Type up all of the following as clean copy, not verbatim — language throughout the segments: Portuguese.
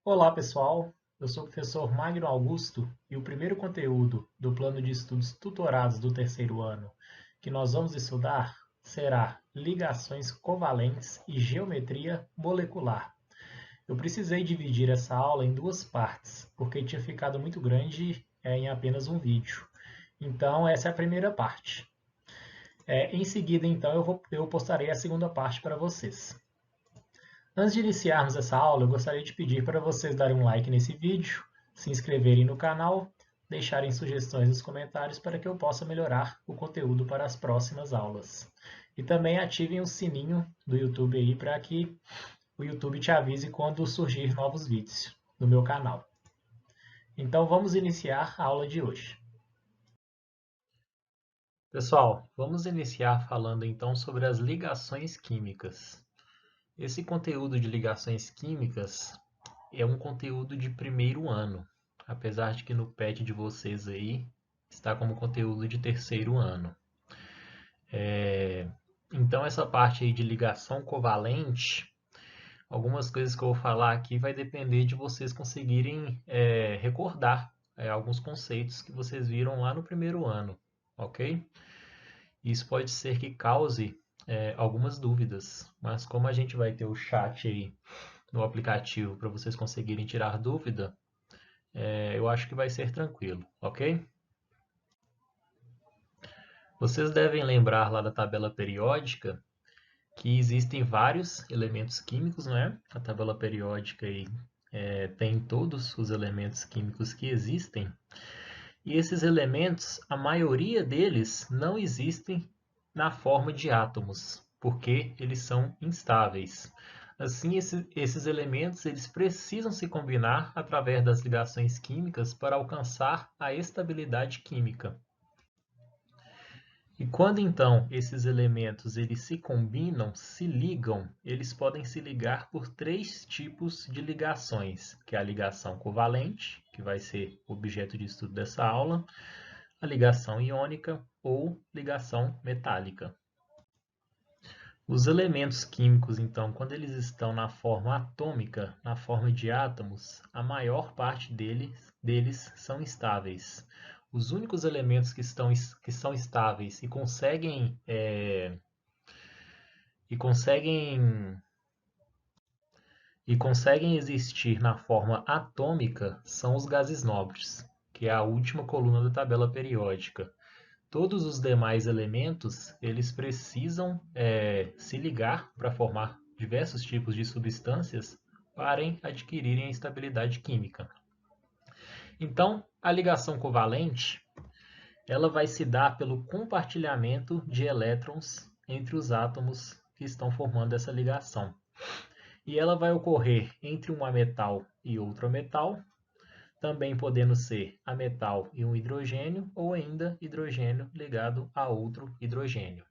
Olá pessoal, eu sou o professor Magno Augusto e o primeiro conteúdo do plano de estudos tutorados do terceiro ano que nós vamos estudar será ligações covalentes e geometria molecular. Eu precisei dividir essa aula em duas partes, porque tinha ficado muito grande em apenas um vídeo. Então essa é a primeira parte. Em seguida, então, eu postarei a segunda parte para vocês. Antes de iniciarmos essa aula, eu gostaria de pedir para vocês darem um like nesse vídeo, se inscreverem no canal, deixarem sugestões nos comentários para que eu possa melhorar o conteúdo para as próximas aulas. E também ativem o sininho do YouTube aí para que o YouTube te avise quando surgir novos vídeos no meu canal. Então vamos iniciar a aula de hoje. Pessoal, vamos iniciar falando então sobre as ligações químicas. Esse conteúdo de ligações químicas é um conteúdo de primeiro ano, apesar de que no PET de vocês aí está como conteúdo de terceiro ano. Então essa parte aí de ligação covalente, algumas coisas que eu vou falar aqui vai depender de vocês conseguirem recordar alguns conceitos que vocês viram lá no primeiro ano, ok? Isso pode ser que cause algumas dúvidas, mas como a gente vai ter o chat aí no aplicativo para vocês conseguirem tirar dúvida, eu acho que vai ser tranquilo, ok? Vocês devem lembrar lá da tabela periódica que existem vários elementos químicos, não é? A tabela periódica aí, tem todos os elementos químicos que existem, e esses elementos, a maioria deles não existem na forma de átomos, porque eles são instáveis. Assim, esses elementos eles precisam se combinar através das ligações químicas para alcançar a estabilidade química. E quando então esses elementos eles se combinam, se ligam, eles podem se ligar por três tipos de ligações, que é a ligação covalente, que vai ser objeto de estudo dessa aula, a ligação iônica ou ligação metálica. Os elementos químicos, então, quando eles estão na forma atômica, na forma de átomos, a maior parte deles são estáveis. Os únicos elementos que são estáveis e conseguem existir na forma atômica são os gases nobres, que é a última coluna da tabela periódica. Todos os demais elementos eles precisam se ligar para formar diversos tipos de substâncias para adquirirem a estabilidade química. Então, a ligação covalente ela vai se dar pelo compartilhamento de elétrons entre os átomos que estão formando essa ligação. E ela vai ocorrer entre um ametal e outro ametal, também podendo ser ametal e um hidrogênio, ou ainda hidrogênio ligado a outro hidrogênio.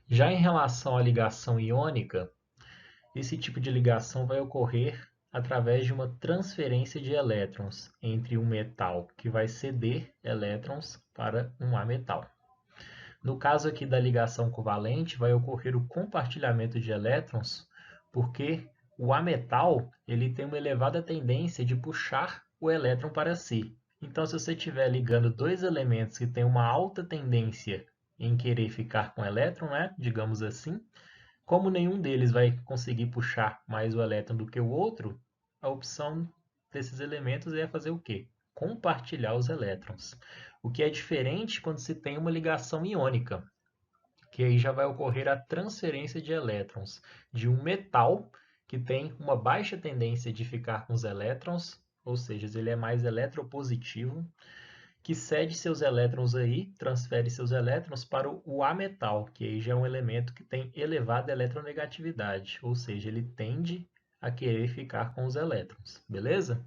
Já em relação à ligação iônica, esse tipo de ligação vai ocorrer através de uma transferência de elétrons entre um metal que vai ceder elétrons para um ametal. No caso aqui da ligação covalente, vai ocorrer o compartilhamento de elétrons, porque o ametal ele tem uma elevada tendência de puxar o elétron para si. Então, se você estiver ligando dois elementos que têm uma alta tendência em querer ficar com o elétron, né, digamos assim, como nenhum deles vai conseguir puxar mais o elétron do que o outro, a opção desses elementos é fazer o quê? Compartilhar os elétrons. O que é diferente quando se tem uma ligação iônica, que aí já vai ocorrer a transferência de elétrons de um metal que tem uma baixa tendência de ficar com os elétrons, ou seja, ele é mais eletropositivo, que cede seus elétrons aí, transfere seus elétrons para o ametal, que aí já é um elemento que tem elevada eletronegatividade, ou seja, ele tende a querer ficar com os elétrons, beleza?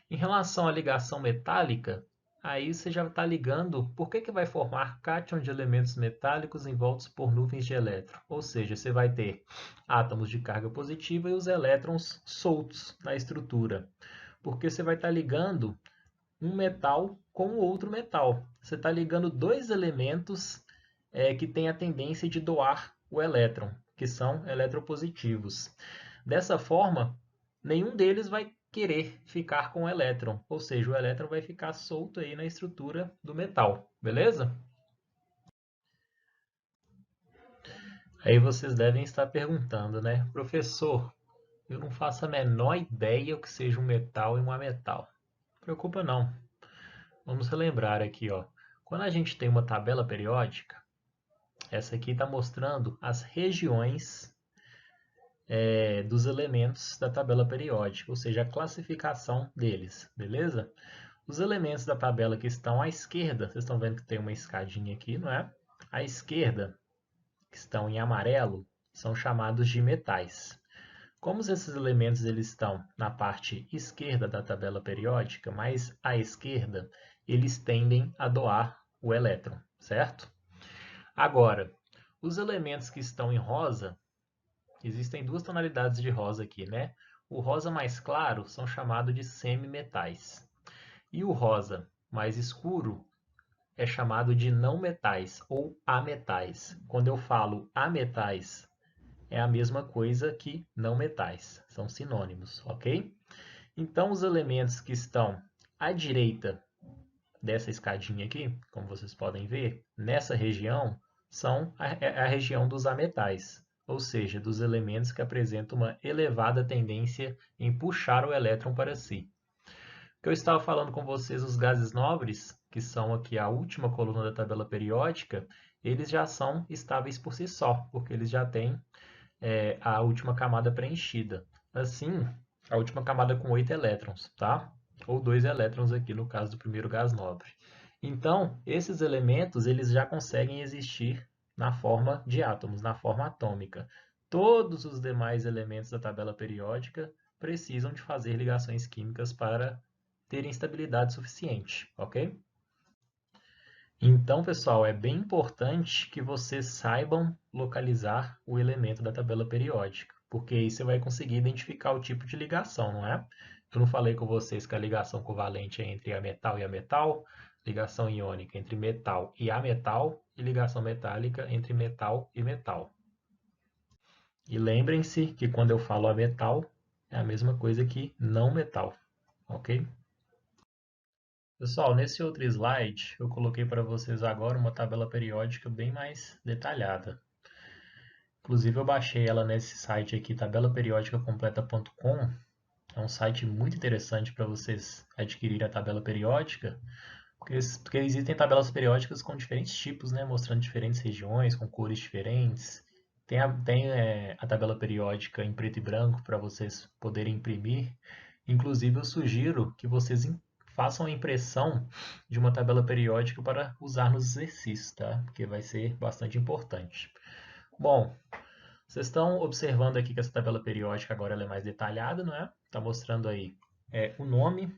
Em relação à ligação metálica, aí você já está ligando por que vai formar cátion de elementos metálicos envoltos por nuvens de elétron. Ou seja, você vai ter átomos de carga positiva e os elétrons soltos na estrutura. Porque você vai estar ligando um metal com outro metal. Você está ligando dois elementos que têm a tendência de doar o elétron, que são eletropositivos. Dessa forma, nenhum deles vai querer ficar com o elétron, ou seja, o elétron vai ficar solto aí na estrutura do metal, beleza? Aí vocês devem estar perguntando, né? Professor, eu não faço a menor ideia o que seja um metal e um ametal. Não preocupa não. Vamos relembrar aqui, ó. Quando a gente tem uma tabela periódica, essa aqui está mostrando as regiões dos elementos da tabela periódica, ou seja, a classificação deles, beleza? Os elementos da tabela que estão à esquerda, vocês estão vendo que tem uma escadinha aqui, não é? À esquerda, que estão em amarelo, são chamados de metais. Como esses elementos eles estão na parte esquerda da tabela periódica, mais à esquerda, eles tendem a doar o elétron, certo? Agora, os elementos que estão em rosa, existem duas tonalidades de rosa aqui, né? O rosa mais claro são chamados de semimetais. E o rosa mais escuro é chamado de não metais ou ametais. Quando eu falo ametais, é a mesma coisa que não metais, são sinônimos, ok? Então, os elementos que estão à direita dessa escadinha aqui, como vocês podem ver, nessa região, são a região dos ametais, ou seja, dos elementos que apresentam uma elevada tendência em puxar o elétron para si. O que eu estava falando com vocês, os gases nobres, que são aqui a última coluna da tabela periódica, eles já são estáveis por si só, porque eles já têm a última camada preenchida. Assim, a última camada com 8 elétrons, tá? Ou 2 elétrons aqui no caso do primeiro gás nobre. Então, esses elementos eles já conseguem existir na forma de átomos, na forma atômica. Todos os demais elementos da tabela periódica precisam de fazer ligações químicas para terem estabilidade suficiente, ok? Então, pessoal, é bem importante que vocês saibam localizar o elemento da tabela periódica, porque aí você vai conseguir identificar o tipo de ligação, não é? Eu não falei com vocês que a ligação covalente é entre ametal e ametal, ligação iônica entre metal e ametal e ligação metálica entre metal e metal. E lembrem-se que quando eu falo ametal, é a mesma coisa que não metal, ok? Pessoal, nesse outro slide eu coloquei para vocês agora uma tabela periódica bem mais detalhada. Inclusive eu baixei ela nesse site aqui, tabelaperiodicacompleta.com. É um site muito interessante para vocês adquirirem a tabela periódica, porque existem tabelas periódicas com diferentes tipos, né, mostrando diferentes regiões, com cores diferentes. Tem a tabela periódica em preto e branco para vocês poderem imprimir. Inclusive eu sugiro que vocês façam a impressão de uma tabela periódica para usar nos exercícios, tá? Porque vai ser bastante importante. Bom, vocês estão observando aqui que essa tabela periódica agora ela é mais detalhada, não é? Está mostrando aí o nome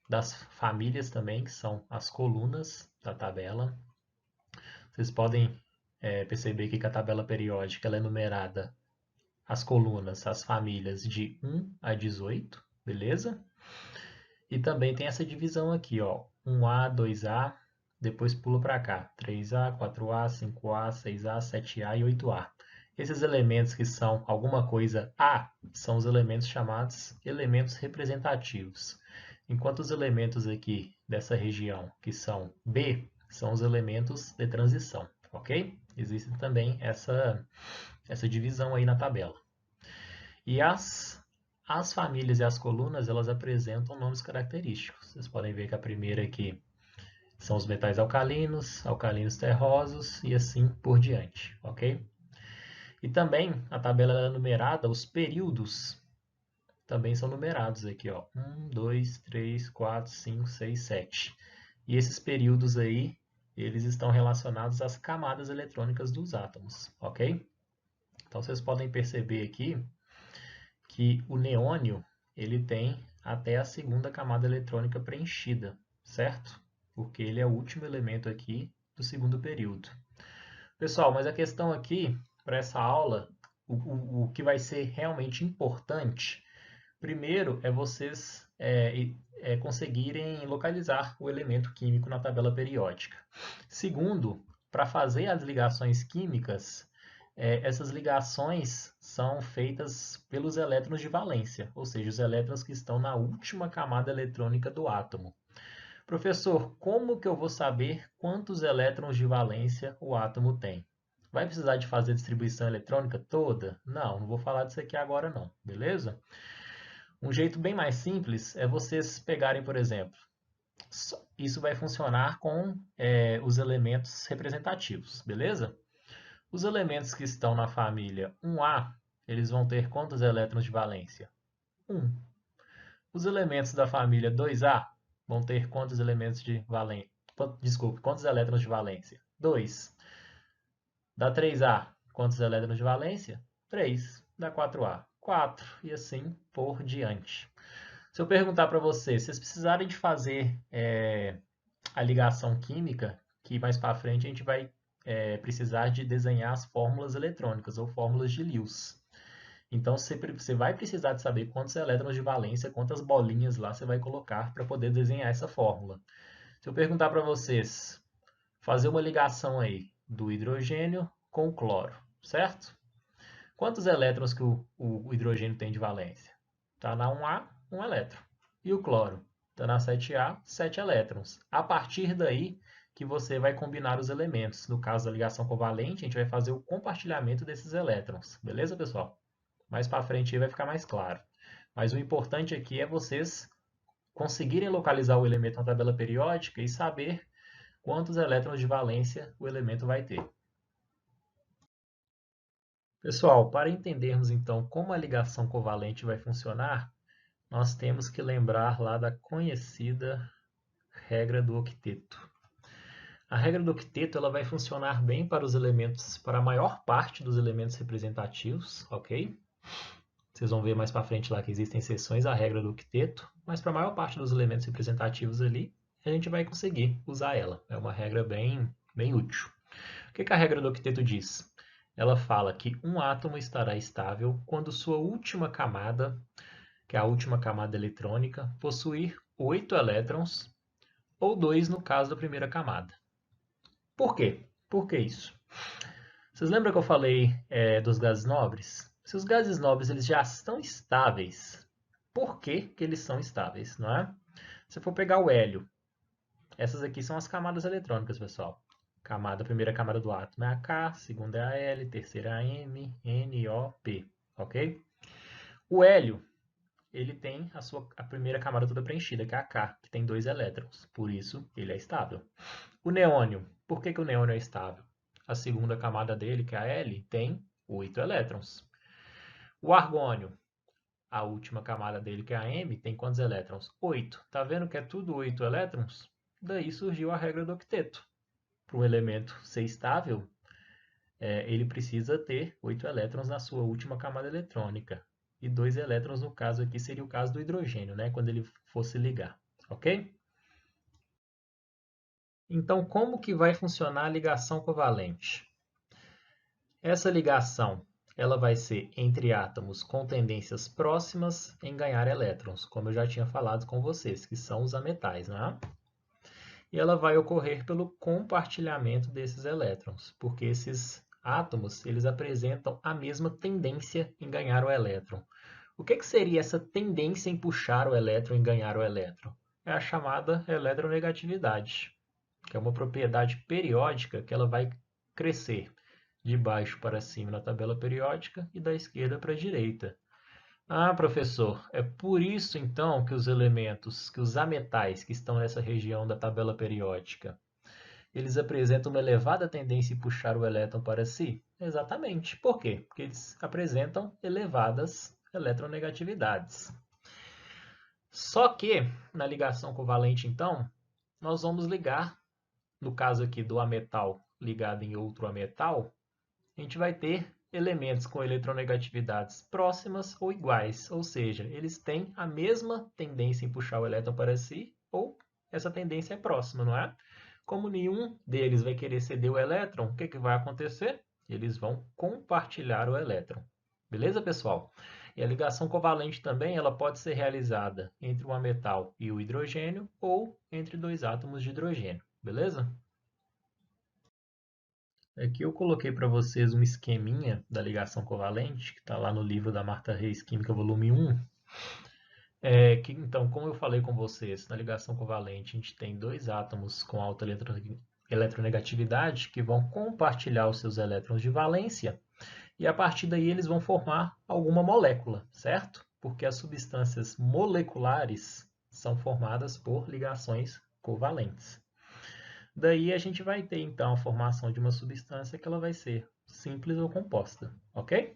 das famílias também, que são as colunas da tabela. Vocês podem perceber que a tabela periódica ela é numerada, as colunas, as famílias de 1 a 18, beleza? E também tem essa divisão aqui, ó, 1A, 2A, depois pula para cá, 3A, 4A, 5A, 6A, 7A e 8A. Esses elementos que são alguma coisa A são os elementos chamados elementos representativos, enquanto os elementos aqui dessa região que são B são os elementos de transição, ok? Existe também essa divisão aí na tabela. E as famílias e as colunas, elas apresentam nomes característicos. Vocês podem ver que a primeira aqui são os metais alcalinos, alcalinos terrosos e assim por diante, ok? E também a tabela é numerada, os períodos também são numerados aqui, ó. 1, 2, 3, 4, 5, 6, 7. E esses períodos aí, eles estão relacionados às camadas eletrônicas dos átomos, ok? Então vocês podem perceber aqui que o neônio ele tem até a segunda camada eletrônica preenchida, certo? porque ele é o último elemento aqui do segundo período. Pessoal, mas a questão aqui, para essa aula, o que vai ser realmente importante, primeiro é vocês conseguirem localizar o elemento químico na tabela periódica. Segundo, para fazer as ligações químicas, essas ligações são feitas pelos elétrons de valência, ou seja, os elétrons que estão na última camada eletrônica do átomo. Professor, como que eu vou saber quantos elétrons de valência o átomo tem? Vai precisar de fazer a distribuição eletrônica toda? Não vou falar disso aqui agora não, beleza? Um jeito bem mais simples é vocês pegarem, por exemplo, isso vai funcionar com os elementos representativos, beleza? Os elementos que estão na família 1A, eles vão ter quantos elétrons de valência? 1. Os elementos da família 2A vão ter quantos elementos de valência? Desculpe, quantos elétrons de valência? 2. Da 3A, quantos elétrons de valência? 3. Da 4A, 4. E assim por diante. Se eu perguntar para vocês, se vocês precisarem de fazer a ligação química, que mais para frente a gente vai precisar de desenhar as fórmulas eletrônicas ou fórmulas de Lewis. Então você vai precisar de saber quantos elétrons de valência, quantas bolinhas lá você vai colocar para poder desenhar essa fórmula. Se eu perguntar para vocês, fazer uma ligação aí do hidrogênio com o cloro, certo? Quantos elétrons que o hidrogênio tem de valência? Está na 1A, 1 elétron. E o cloro? Está na 7A, 7 elétrons. A partir daí que você vai combinar os elementos. No caso da ligação covalente, a gente vai fazer o compartilhamento desses elétrons. Beleza, pessoal? Mais para frente aí vai ficar mais claro. Mas o importante aqui é vocês conseguirem localizar o elemento na tabela periódica e saber quantos elétrons de valência o elemento vai ter. Pessoal, para entendermos então como a ligação covalente vai funcionar, nós temos que lembrar lá da conhecida regra do octeto. A regra do octeto ela vai funcionar bem para os elementos, para a maior parte dos elementos representativos, ok? Vocês vão ver mais para frente lá que existem exceções à regra do octeto, mas para a maior parte dos elementos representativos ali, a gente vai conseguir usar ela. É uma regra bem útil. O que a regra do octeto diz? Ela fala que um átomo estará estável quando sua última camada, que é a última camada eletrônica, possuir 8 elétrons, ou 2 no caso da primeira camada. Por quê? Por que isso? Vocês lembram que eu falei dos gases nobres? Se os gases nobres eles já estão estáveis, por que eles são estáveis? Não é? Se eu for pegar o hélio, essas aqui são as camadas eletrônicas, pessoal. A primeira camada do átomo é a K, segunda é a L, terceira é a M, N, O, P. Ok? O hélio, ele tem a primeira camada toda preenchida, que é a K, que tem 2 elétrons. Por isso, ele é estável. O neônio, por que o neônio é estável? A segunda camada dele, que é a L, tem 8 elétrons. O argônio, a última camada dele, que é a M, tem quantos elétrons? 8. Tá vendo que é tudo 8 elétrons? Daí surgiu a regra do octeto. Para um elemento ser estável, ele precisa ter 8 elétrons na sua última camada eletrônica. E 2 elétrons, no caso aqui, seria o caso do hidrogênio, né? Quando ele fosse ligar. Ok? Então, como que vai funcionar a ligação covalente? Essa ligação ela vai ser entre átomos com tendências próximas em ganhar elétrons, como eu já tinha falado com vocês, que são os ametais, né? E ela vai ocorrer pelo compartilhamento desses elétrons, porque esses átomos eles apresentam a mesma tendência em ganhar o elétron. O que seria essa tendência em puxar o elétron e ganhar o elétron? É a chamada eletronegatividade, que é uma propriedade periódica que ela vai crescer de baixo para cima na tabela periódica e da esquerda para a direita. Ah, professor, é por isso então que os elementos, que os ametais que estão nessa região da tabela periódica, eles apresentam uma elevada tendência em puxar o elétron para si? Exatamente. Por quê? Porque eles apresentam elevadas eletronegatividades. Só que, na ligação covalente, então, nós vamos ligar, no caso aqui do ametal ligado em outro ametal, a gente vai ter elementos com eletronegatividades próximas ou iguais, ou seja, eles têm a mesma tendência em puxar o elétron para si ou essa tendência é próxima, não é? Como nenhum deles vai querer ceder o elétron, o que que vai acontecer? Eles vão compartilhar o elétron. Beleza, pessoal? E a ligação covalente também ela pode ser realizada entre um metal e o hidrogênio ou entre dois átomos de hidrogênio. Beleza? Aqui eu coloquei para vocês um esqueminha da ligação covalente, que está lá no livro da Marta Reis, Química, volume 1. Então, como eu falei com vocês, na ligação covalente a gente tem dois átomos com alta eletronegatividade que vão compartilhar os seus elétrons de valência e a partir daí eles vão formar alguma molécula, certo? Porque as substâncias moleculares são formadas por ligações covalentes. Daí a gente vai ter então a formação de uma substância que ela vai ser simples ou composta, ok?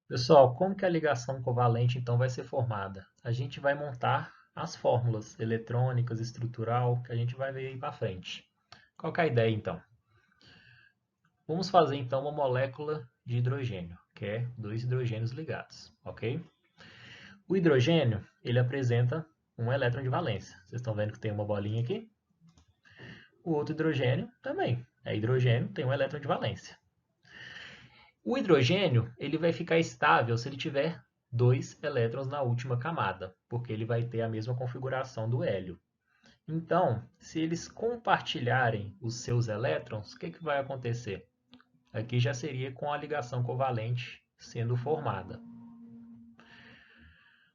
Pessoal, como que a ligação covalente então vai ser formada? A gente vai montar as fórmulas eletrônicas, estrutural, que a gente vai ver aí para frente. Qual que é a ideia então? Vamos fazer então uma molécula de hidrogênio, que é dois hidrogênios ligados, ok? O hidrogênio, ele apresenta um elétron de valência. Vocês estão vendo que tem uma bolinha aqui? O outro hidrogênio também é hidrogênio, tem um elétron de valência. O hidrogênio ele vai ficar estável se ele tiver dois elétrons na última camada, porque ele vai ter a mesma configuração do hélio. Então, se eles compartilharem os seus elétrons, o que vai acontecer? Aqui já seria com a ligação covalente sendo formada.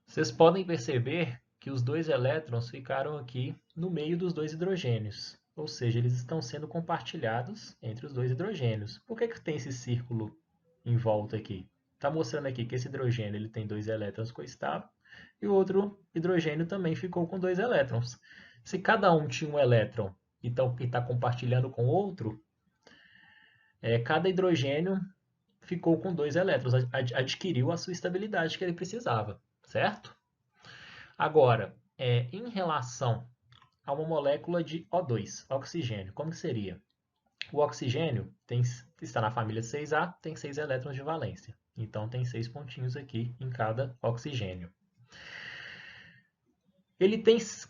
Vocês podem perceber que os dois elétrons ficaram aqui no meio dos dois hidrogênios, ou seja, eles estão sendo compartilhados entre os dois hidrogênios. Por que tem esse círculo em volta aqui? Está mostrando aqui que esse hidrogênio ele tem dois elétrons coestáveis e o outro hidrogênio também ficou com dois elétrons. Se cada um tinha um elétron e está compartilhando com o outro, cada hidrogênio ficou com dois elétrons, adquiriu a sua estabilidade que ele precisava, certo? Agora, em relação a uma molécula de O2, oxigênio, como que seria? O oxigênio está na família 6A, tem 6 elétrons de valência. Então, tem 6 pontinhos aqui em cada oxigênio.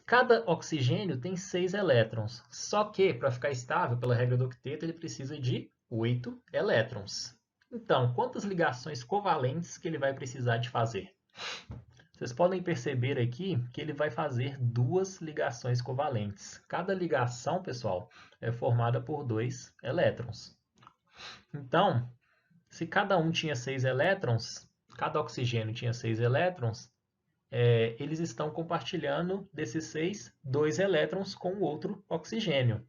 Cada oxigênio tem 6 elétrons, só que para ficar estável, pela regra do octeto, ele precisa de 8 elétrons. Então, quantas ligações covalentes que ele vai precisar de fazer? Vocês podem perceber aqui que ele vai fazer duas ligações covalentes. Cada ligação, pessoal, é formada por 2 elétrons. Então, se cada um tinha 6 elétrons, cada oxigênio tinha 6 elétrons, eles estão compartilhando desses 6, 2 elétrons com o outro oxigênio.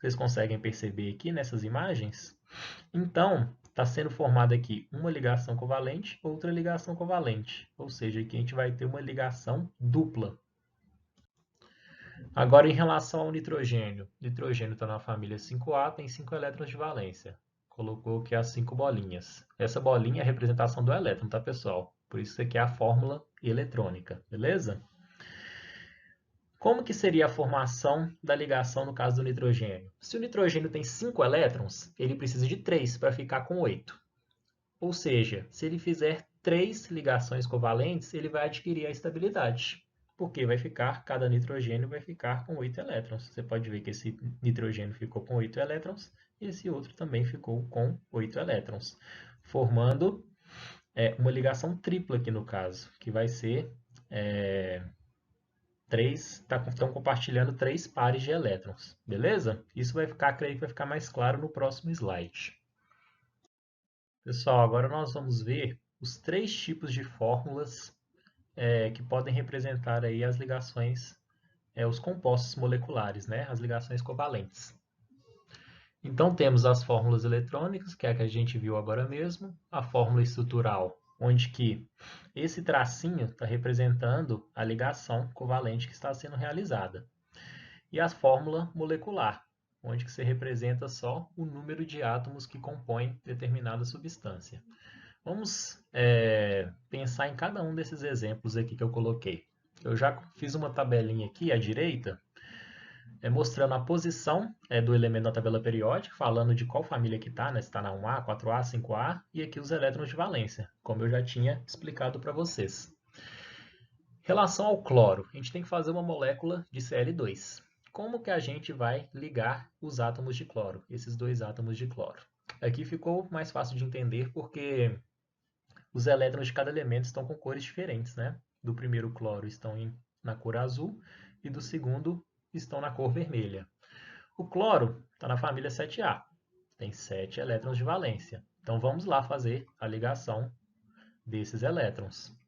Vocês conseguem perceber aqui nessas imagens? Então, está sendo formada aqui uma ligação covalente, outra ligação covalente. Ou seja, aqui a gente vai ter uma ligação dupla. Agora, em relação ao nitrogênio. O nitrogênio está na família 5A, tem 5 elétrons de valência. Colocou aqui as 5 bolinhas. Essa bolinha é a representação do elétron, tá, pessoal? Por isso aqui é a fórmula eletrônica, beleza? Como que seria a formação da ligação no caso do nitrogênio? Se o nitrogênio tem 5 elétrons, ele precisa de 3 para ficar com 8. Ou seja, se ele fizer 3 ligações covalentes, ele vai adquirir a estabilidade. Porque cada nitrogênio vai ficar com 8 elétrons. Você pode ver que esse nitrogênio ficou com 8 elétrons e esse outro também ficou com 8 elétrons. Formando uma ligação tripla aqui no caso, que vai ser... estão compartilhando 3 pares de elétrons, beleza? Isso creio que vai ficar mais claro no próximo slide. Pessoal, agora nós vamos ver os 3 tipos de fórmulas que podem representar aí as ligações, os compostos moleculares, né? As ligações covalentes. Então temos as fórmulas eletrônicas, que é a que a gente viu agora mesmo, a fórmula estrutural, onde que esse tracinho está representando a ligação covalente que está sendo realizada. E a fórmula molecular, onde que se representa só o número de átomos que compõem determinada substância. Vamos pensar em cada um desses exemplos aqui que eu coloquei. Eu já fiz uma tabelinha aqui à direita, mostrando a posição do elemento da tabela periódica, falando de qual família que está, né? Se está na 1A, 4A, 5A, e aqui os elétrons de valência, como eu já tinha explicado para vocês. Em relação ao cloro, a gente tem que fazer uma molécula de Cl2. Como que a gente vai ligar os átomos de cloro, esses dois átomos de cloro? Aqui ficou mais fácil de entender porque os elétrons de cada elemento estão com cores diferentes, né? Do primeiro cloro estão na cor azul e do segundo estão na cor vermelha. O cloro está na família 7A, tem 7 elétrons de valência. Então vamos lá fazer a ligação desses elétrons.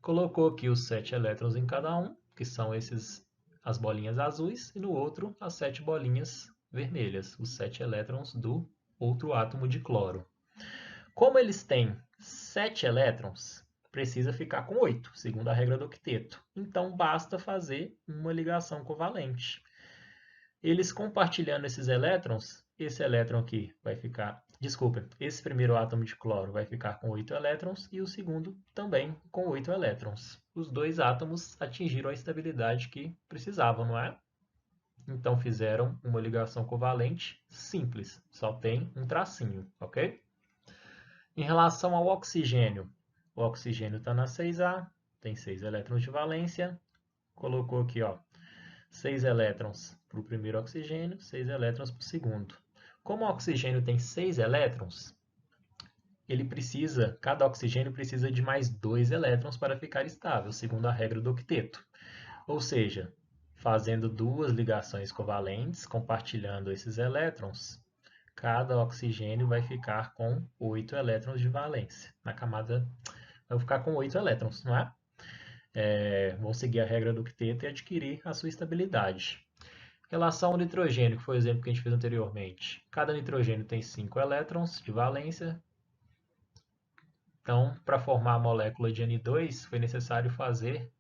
Colocou aqui os 7 elétrons em cada um, que são as bolinhas azuis, e no outro as 7 bolinhas vermelhas, os 7 elétrons do outro átomo de cloro. Como eles têm 7 elétrons, precisa ficar com 8, segundo a regra do octeto. Então basta fazer uma ligação covalente. Eles compartilhando esses elétrons, esse elétron aqui vai ficar, esse primeiro átomo de cloro vai ficar com 8 elétrons e o segundo também com 8 elétrons. Os dois átomos atingiram a estabilidade que precisavam, não é? Então fizeram uma ligação covalente simples, só tem um tracinho, ok? Em relação ao oxigênio, o oxigênio está na 6A, tem 6 elétrons de valência, colocou aqui, ó, 6 elétrons para o primeiro oxigênio, 6 elétrons para o segundo. Como o oxigênio tem 6 elétrons, cada oxigênio precisa de mais 2 elétrons para ficar estável, segundo a regra do octeto. Ou seja, fazendo duas ligações covalentes, compartilhando esses elétrons, cada oxigênio vai ficar com 8 elétrons de valência. Na camada vai ficar com 8 elétrons, não é? Vão seguir a regra do octeto e adquirir a sua estabilidade. Em relação ao nitrogênio, que foi o exemplo que a gente fez anteriormente, cada nitrogênio tem 5 elétrons de valência. Então, para formar a molécula de N2, foi necessário fazer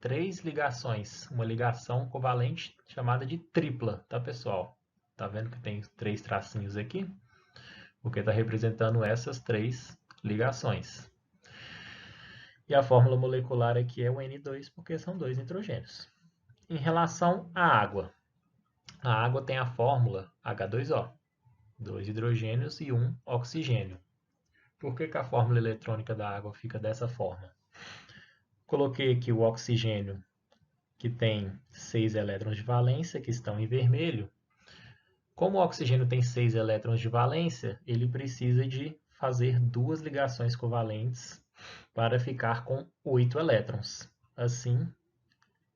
3 ligações, uma ligação covalente chamada de tripla, tá, pessoal? Tá vendo que tem 3 tracinhos aqui? Porque está representando essas 3 ligações. E a fórmula molecular aqui é o N2, porque são 2 nitrogênios. Em relação à água, a água tem a fórmula H2O, 2 hidrogênios e 1 oxigênio. Por que a fórmula eletrônica da água fica dessa forma? Coloquei aqui o oxigênio, que tem 6 elétrons de valência, que estão em vermelho. Como o oxigênio tem 6 elétrons de valência, ele precisa de fazer duas ligações covalentes para ficar com 8 elétrons. Assim,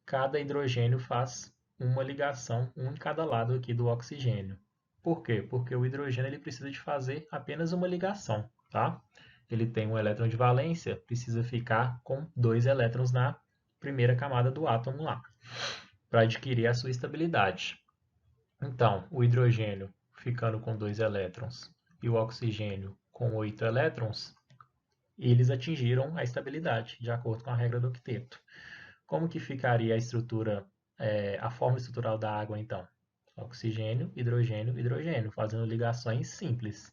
cada hidrogênio faz uma ligação, um em cada lado aqui do oxigênio. Por quê? Porque o hidrogênio ele precisa de fazer apenas uma ligação, tá? Ele tem um elétron de valência, precisa ficar com 2 elétrons na primeira camada do átomo lá, para adquirir a sua estabilidade. Então, o hidrogênio ficando com 2 elétrons e o oxigênio com 8 elétrons, eles atingiram a estabilidade, de acordo com a regra do octeto. Como que ficaria a estrutura, a fórmula estrutural da água, então? Oxigênio, hidrogênio, hidrogênio, fazendo ligações simples.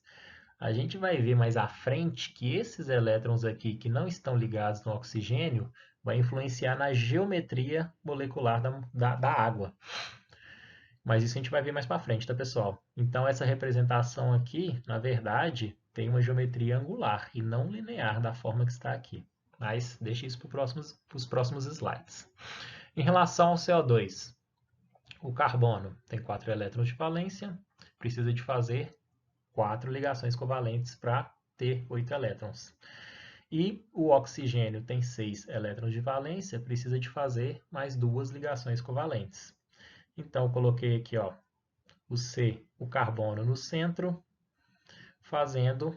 A gente vai ver mais à frente que esses elétrons aqui que não estão ligados no oxigênio vai influenciar na geometria molecular da água. Mas isso a gente vai ver mais para frente, tá, pessoal? Então, essa representação aqui, na verdade, tem uma geometria angular e não linear da forma que está aqui. Mas deixa isso para os próximos slides. Em relação ao CO2, o carbono tem 4 elétrons de valência, precisa de fazer 4 ligações covalentes para ter 8 elétrons. E o oxigênio tem 6 elétrons de valência, precisa de fazer mais 2 ligações covalentes. Então, eu coloquei aqui, ó, o carbono no centro, fazendo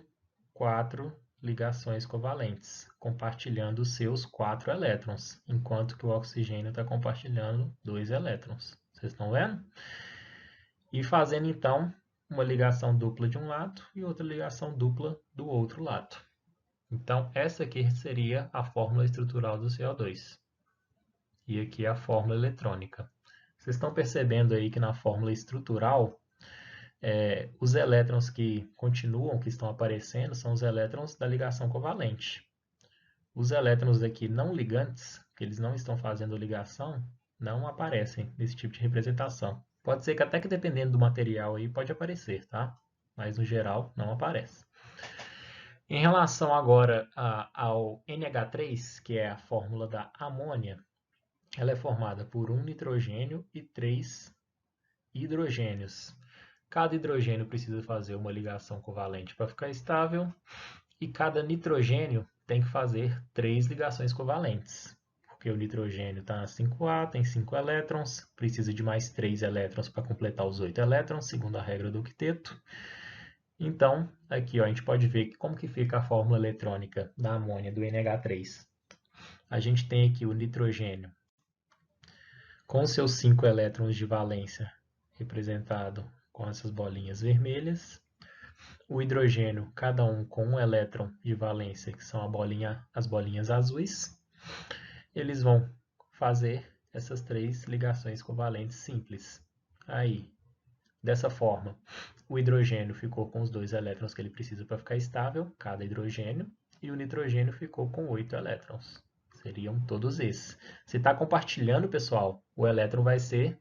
4 ligações covalentes, compartilhando os seus 4 elétrons, enquanto que o oxigênio está compartilhando 2 elétrons. Vocês estão vendo? E fazendo, então, uma ligação dupla de um lado e outra ligação dupla do outro lado. Então, essa aqui seria a fórmula estrutural do CO2. E aqui a fórmula eletrônica. Vocês estão percebendo aí que na fórmula estrutural, os elétrons que continuam, que estão aparecendo, são os elétrons da ligação covalente. Os elétrons aqui não ligantes, que eles não estão fazendo ligação, não aparecem nesse tipo de representação. Pode ser que até que dependendo do material aí pode aparecer, tá? Mas no geral não aparece. Em relação agora ao NH3, que é a fórmula da amônia, ela é formada por um nitrogênio e 3 hidrogênios. Cada hidrogênio precisa fazer uma ligação covalente para ficar estável e cada nitrogênio tem que fazer 3 ligações covalentes. Porque o nitrogênio está na 5A, tem 5 elétrons, precisa de mais 3 elétrons para completar os 8 elétrons, segundo a regra do octeto. Então, aqui ó, a gente pode ver como que fica a fórmula eletrônica da amônia, do NH3. A gente tem aqui o nitrogênio com seus 5 elétrons de valência, representado com essas bolinhas vermelhas. O hidrogênio, cada um com um elétron de valência, que são as bolinhas azuis. Eles vão fazer essas 3 ligações covalentes simples. Aí, dessa forma, o hidrogênio ficou com os 2 elétrons que ele precisa para ficar estável, cada hidrogênio, e o nitrogênio ficou com 8 elétrons. Seriam todos esses. Se está compartilhando, pessoal, o elétron vai ser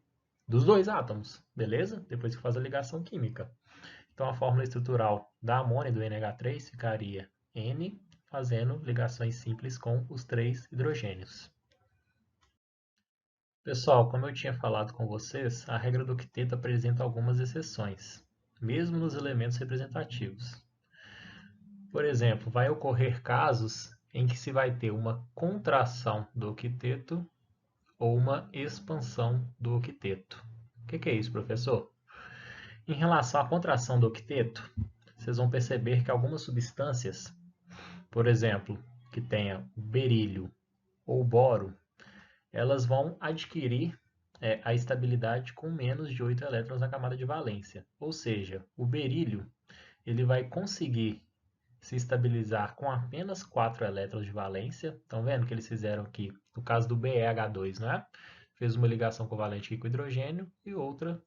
dos 2 átomos, beleza? Depois que faz a ligação química. Então, a fórmula estrutural da amônia, do NH3, ficaria N fazendo ligações simples com os 3 hidrogênios. Pessoal, como eu tinha falado com vocês, a regra do octeto apresenta algumas exceções, mesmo nos elementos representativos. Por exemplo, vai ocorrer casos em que se vai ter uma contração do octeto ou uma expansão do octeto. O que é isso, professor? Em relação à contração do octeto, vocês vão perceber que algumas substâncias, por exemplo, que tenha berílio ou boro, elas vão adquirir a estabilidade com menos de 8 elétrons na camada de valência. Ou seja, o berílio ele vai conseguir se estabilizar com apenas 4 elétrons de valência. Estão vendo que eles fizeram aqui, no caso do BeH2, né? Fez uma ligação covalente aqui com o hidrogênio e outra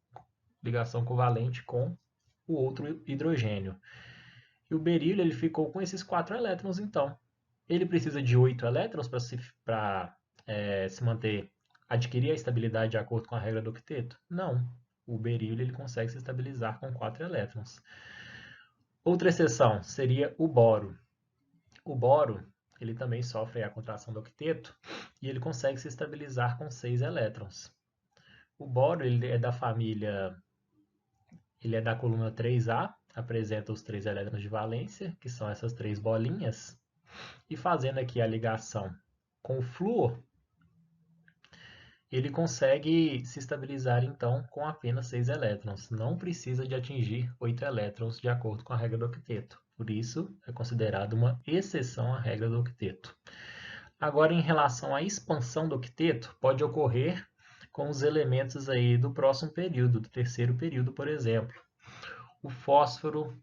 ligação covalente com o outro hidrogênio. E o berílio ele ficou com esses 4 elétrons, então. Ele precisa de 8 elétrons para se manter, adquirir a estabilidade de acordo com a regra do octeto? Não. O berílio ele consegue se estabilizar com 4 elétrons. Outra exceção seria o boro. O boro ele também sofre a contração do octeto e ele consegue se estabilizar com 6 elétrons. O boro ele é da família, ele é da coluna 3A, apresenta os 3 elétrons de valência, que são essas 3 bolinhas, e fazendo aqui a ligação com o flúor, ele consegue se estabilizar então com apenas 6 elétrons. Não precisa de atingir 8 elétrons de acordo com a regra do octeto. Por isso, é considerado uma exceção à regra do octeto. Agora, em relação à expansão do octeto, pode ocorrer com os elementos aí do próximo período, do terceiro período, por exemplo. O fósforo,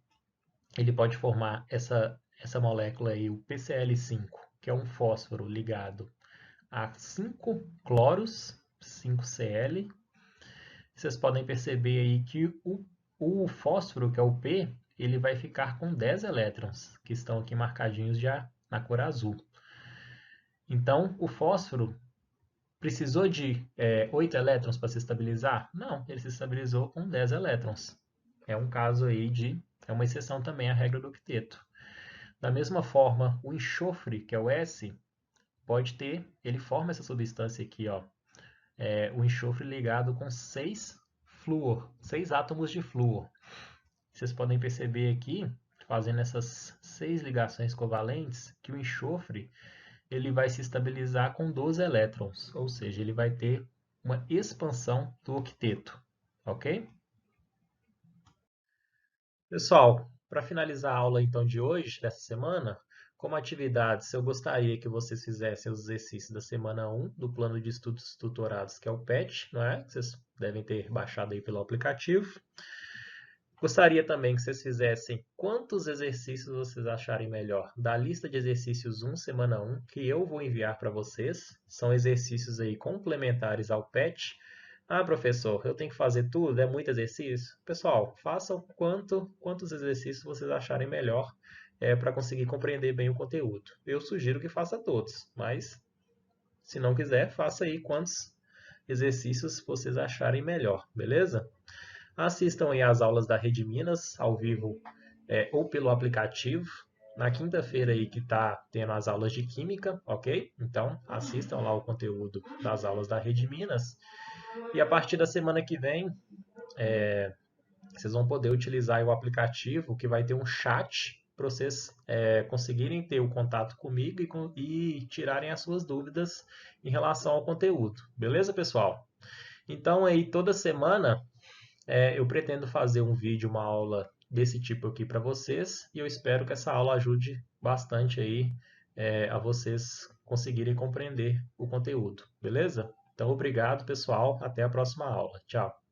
ele pode formar essa molécula aí, o PCl5, que é um fósforo ligado a 5 cloros, 5Cl. Vocês podem perceber aí que o fósforo, que é o P, ele vai ficar com 10 elétrons, que estão aqui marcadinhos já na cor azul. Então, o fósforo precisou de 8 elétrons para se estabilizar? Não, ele se estabilizou com 10 elétrons. É um caso aí é uma exceção também à regra do octeto. Da mesma forma, o enxofre, que é o S, ele forma essa substância aqui, ó, o enxofre ligado com 6 átomos de flúor. Vocês podem perceber aqui, fazendo essas 6 ligações covalentes, que o enxofre ele vai se estabilizar com 12 elétrons, ou seja, ele vai ter uma expansão do octeto, ok? Pessoal, para finalizar a aula então de hoje, dessa semana, como atividades, eu gostaria que vocês fizessem os exercícios da semana 1 do plano de estudos tutorados, que é o PET, não é? Que vocês devem ter baixado aí pelo aplicativo. Gostaria também que vocês fizessem quantos exercícios vocês acharem melhor da lista de exercícios 1, semana 1, que eu vou enviar para vocês. São exercícios aí complementares ao PET. Ah, professor, eu tenho que fazer tudo? É muito exercício? Pessoal, façam quantos exercícios vocês acharem melhor para conseguir compreender bem o conteúdo. Eu sugiro que faça todos, mas se não quiser, faça aí quantos exercícios vocês acharem melhor, beleza? Assistam aí às aulas da Rede Minas, ao vivo ou pelo aplicativo. na quinta-feira aí que está tendo as aulas de Química, ok? Então, assistam lá o conteúdo das aulas da Rede Minas. E a partir da semana que vem, vocês vão poder utilizar o aplicativo que vai ter um chat para vocês conseguirem ter o contato comigo e tirarem as suas dúvidas em relação ao conteúdo. Beleza, pessoal? Então, aí toda semana eu pretendo fazer um vídeo, uma aula desse tipo aqui para vocês e eu espero que essa aula ajude bastante aí a vocês conseguirem compreender o conteúdo, beleza? Então, obrigado, pessoal. Até a próxima aula. Tchau.